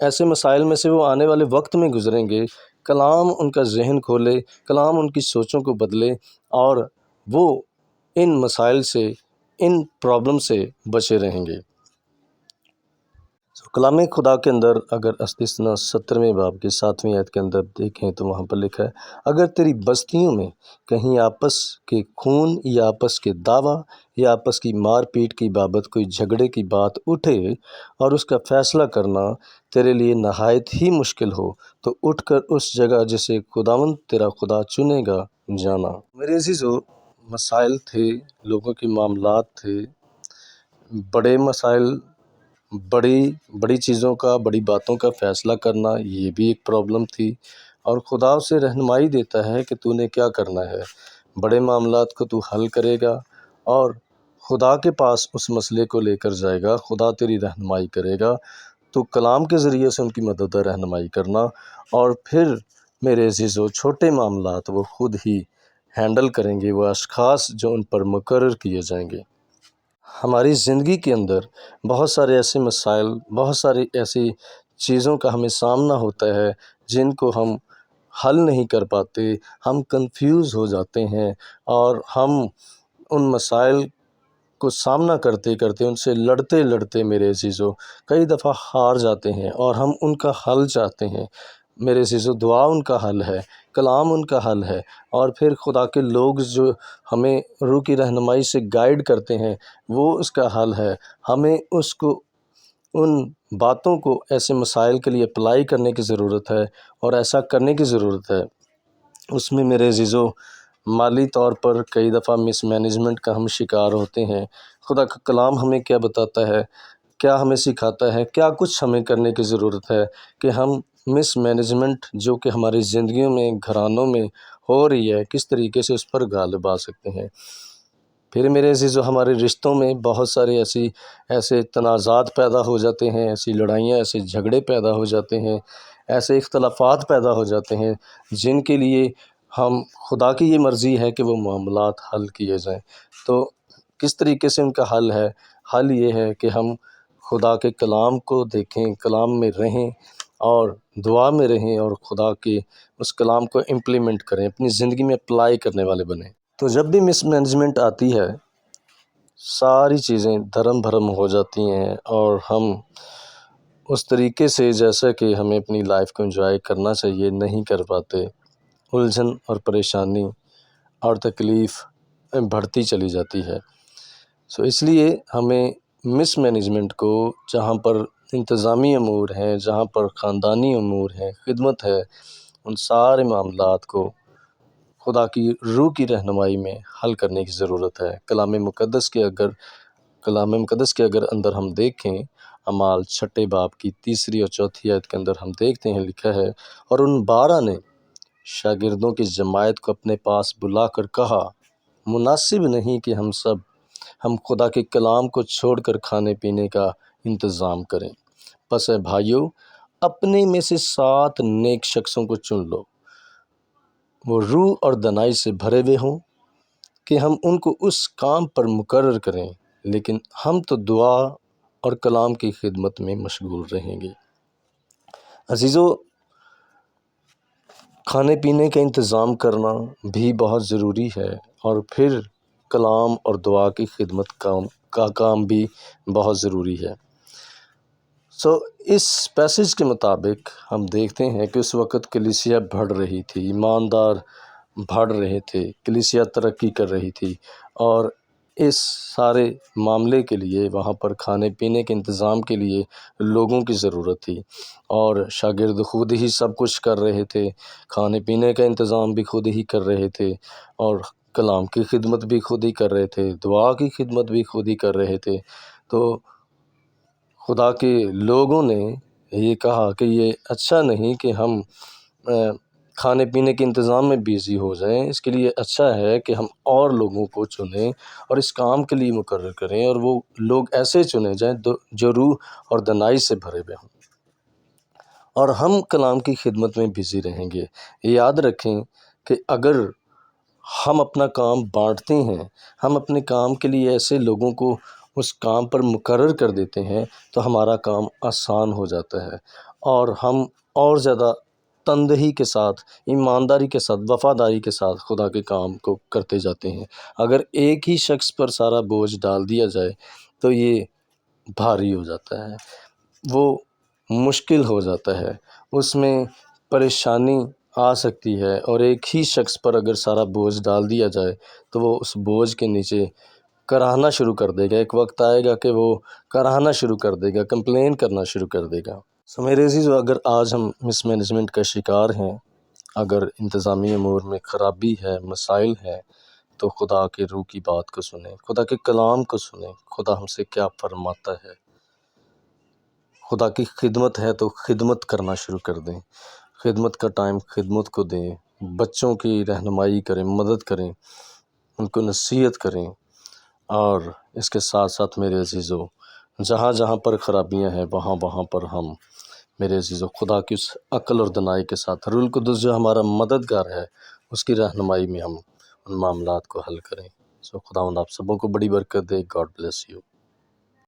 ایسے مسائل میں سے وہ آنے والے وقت میں گزریں گے، کلام ان کا ذہن کھولے، کلام ان کی سوچوں کو بدلے اور وہ ان مسائل سے، ان پرابلم سے بچے رہیں گے۔ کلام خدا کے اندر اگر استثنا 17ویں باب کی 7ویں آیت کے اندر دیکھیں تو وہاں پر لکھا ہے، اگر تیری بستیوں میں کہیں آپس کے خون یا آپس کے دعویٰ یا آپس کی مار پیٹ کی بابت کوئی جھگڑے کی بات اٹھے اور اس کا فیصلہ کرنا تیرے لیے نہایت ہی مشکل ہو، تو اٹھ کر اس جگہ جسے خداوند تیرا خدا چنے گا جانا۔ میرے عزیزو، مسائل تھے، لوگوں کے معاملات تھے، بڑے مسائل، بڑی چیزوں کا، بڑی باتوں کا فیصلہ کرنا، یہ بھی ایک پرابلم تھی، اور خدا اسے رہنمائی دیتا ہے کہ تو نے کیا کرنا ہے، بڑے معاملات کو تو حل کرے گا اور خدا کے پاس اس مسئلے کو لے کر جائے گا، خدا تیری رہنمائی کرے گا، تو کلام کے ذریعے سے ان کی مدد اور رہنمائی کرنا، اور پھر میرے عزیزو چھوٹے معاملات وہ خود ہی ہینڈل کریں گے، وہ اشخاص جو ان پر مقرر کیے جائیں گے۔ ہماری زندگی کے اندر بہت سارے ایسے مسائل، بہت ساری ایسی چیزوں کا ہمیں سامنا ہوتا ہے جن کو ہم حل نہیں کر پاتے، ہم کنفیوز ہو جاتے ہیں اور ہم ان مسائل کو سامنا کرتے کرتے، ان سے لڑتے لڑتے میرے عزیزو کئی دفعہ ہار جاتے ہیں اور ہم ان کا حل چاہتے ہیں۔ میرے عزیزو، دعا ان کا حل ہے، کلام ان کا حل ہے، اور پھر خدا کے لوگ جو ہمیں روح کی رہنمائی سے گائیڈ کرتے ہیں وہ اس کا حل ہے۔ ہمیں ان باتوں کو ایسے مسائل کے لیے اپلائی کرنے کی ضرورت ہے اور ایسا کرنے کی ضرورت ہے۔ اس میں میرے عزیزو مالی طور پر کئی دفعہ مس مینجمنٹ کا ہم شکار ہوتے ہیں۔ خدا کا کلام ہمیں کیا بتاتا ہے، کیا ہمیں سکھاتا ہے، کیا کچھ ہمیں کرنے کی ضرورت ہے کہ ہم مس مینجمنٹ جو کہ ہماری زندگیوں میں، گھرانوں میں ہو رہی ہے، کس طریقے سے اس پر غالب آ سکتے ہیں۔ پھر میرے عزیزو ہمارے رشتوں میں بہت سارے ایسے تنازعات پیدا ہو جاتے ہیں، ایسی لڑائیاں، ایسے جھگڑے پیدا ہو جاتے ہیں، ایسے اختلافات پیدا ہو جاتے ہیں جن کے لیے ہم، خدا کی یہ مرضی ہے کہ وہ معاملات حل کیے جائیں۔ تو کس طریقے سے ان کا حل ہے؟ حل یہ ہے کہ ہم خدا کے کلام کو دیکھیں، کلام میں رہیں اور دعا میں رہیں اور خدا کے اس کلام کو امپلیمنٹ کریں، اپنی زندگی میں اپلائی کرنے والے بنیں۔ تو جب بھی مس مینجمنٹ آتی ہے، ساری چیزیں دھرم بھرم ہو جاتی ہیں اور ہم اس طریقے سے جیسا کہ ہمیں اپنی لائف کو انجوائے کرنا چاہیے نہیں کر پاتے، الجھن اور پریشانی اور تکلیف بڑھتی چلی جاتی ہے۔ اس لیے ہمیں مس مینجمنٹ کو، جہاں پر انتظامی امور ہیں، جہاں پر خاندانی امور ہیں، خدمت ہے، ان سارے معاملات کو خدا کی روح کی رہنمائی میں حل کرنے کی ضرورت ہے۔ کلام مقدس کے اگر اندر ہم دیکھیں، اعمال 6 باب کی 3 اور 4 آیت کے اندر ہم دیکھتے ہیں، لکھا ہے، اور ان 12 نے شاگردوں کی جماعت کو اپنے پاس بلا کر کہا، مناسب نہیں کہ ہم خدا کے کلام کو چھوڑ کر کھانے پینے کا انتظام کریں، پس اے بھائیو، اپنے میں سے 7 نیک شخصوں کو چن لو، وہ روح اور دانائی سے بھرے ہوئے ہوں کہ ہم ان کو اس کام پر مقرر کریں، لیکن ہم تو دعا اور کلام کی خدمت میں مشغول رہیں گے۔ عزیزو، کھانے پینے کا انتظام کرنا بھی بہت ضروری ہے، اور پھر کلام اور دعا کی خدمت کا کام بھی بہت ضروری ہے۔ اس پیسج کے مطابق ہم دیکھتے ہیں کہ اس وقت کلیسیا بڑھ رہی تھی، ایماندار بڑھ رہے تھے، کلیسیا ترقی کر رہی تھی، اور اس سارے معاملے کے لیے وہاں پر کھانے پینے کے انتظام کے لیے لوگوں کی ضرورت تھی، اور شاگرد خود ہی سب کچھ کر رہے تھے، کھانے پینے کا انتظام بھی خود ہی کر رہے تھے، اور کلام کی خدمت بھی خود ہی کر رہے تھے، دعا کی خدمت بھی خود ہی کر رہے تھے۔ تو خدا کے لوگوں نے یہ کہا کہ یہ اچھا نہیں کہ ہم کھانے پینے کے انتظام میں بیزی ہو جائیں، اس کے لیے اچھا ہے کہ ہم اور لوگوں کو چنیں اور اس کام کے لیے مقرر کریں، اور وہ لوگ ایسے چنے جائیں جو روح اور دانائی سے بھرے ہوئے ہوں، اور ہم کلام کی خدمت میں بیزی رہیں گے۔ یاد رکھیں کہ اگر ہم اپنا کام بانٹتے ہیں، ہم اپنے کام کے لیے ایسے لوگوں کو اس کام پر مقرر کر دیتے ہیں، تو ہمارا کام آسان ہو جاتا ہے، اور ہم اور زیادہ تندہی کے ساتھ، ایمانداری کے ساتھ، وفاداری کے ساتھ خدا کے کام کو کرتے جاتے ہیں۔ اگر ایک ہی شخص پر سارا بوجھ ڈال دیا جائے تو یہ بھاری ہو جاتا ہے، وہ مشکل ہو جاتا ہے، اس میں پریشانی آ سکتی ہے، اور ایک ہی شخص پر اگر سارا بوجھ ڈال دیا جائے تو وہ اس بوجھ کے نیچے کراہنا شروع کر دے گا۔ ایک وقت آئے گا کہ وہ کراہنا شروع کر دے گا، کمپلین کرنا شروع کر دے گا۔ میرے عزیزو، اگر آج ہم مس مینجمنٹ کا شکار ہیں، اگر انتظامی امور میں خرابی ہے، مسائل ہیں، تو خدا کے روح کی بات کو سنیں، خدا کے کلام کو سنیں، خدا ہم سے کیا فرماتا ہے۔ خدا کی خدمت ہے تو خدمت کرنا شروع کر دیں، خدمت کا ٹائم خدمت کو دیں، بچوں کی رہنمائی کریں، مدد کریں، ان کو نصیحت کریں، اور اس کے ساتھ ساتھ میرے عزیزو، جہاں جہاں پر خرابیاں ہیں وہاں وہاں پر ہم میرے عزیزو خدا کی اس عقل اور دانائی کے ساتھ، روح القدس جو ہمارا مددگار ہے، اس کی رہنمائی میں ہم ان معاملات کو حل کریں۔ خداوند آپ سبوں کو بڑی برکت دے۔ God bless you.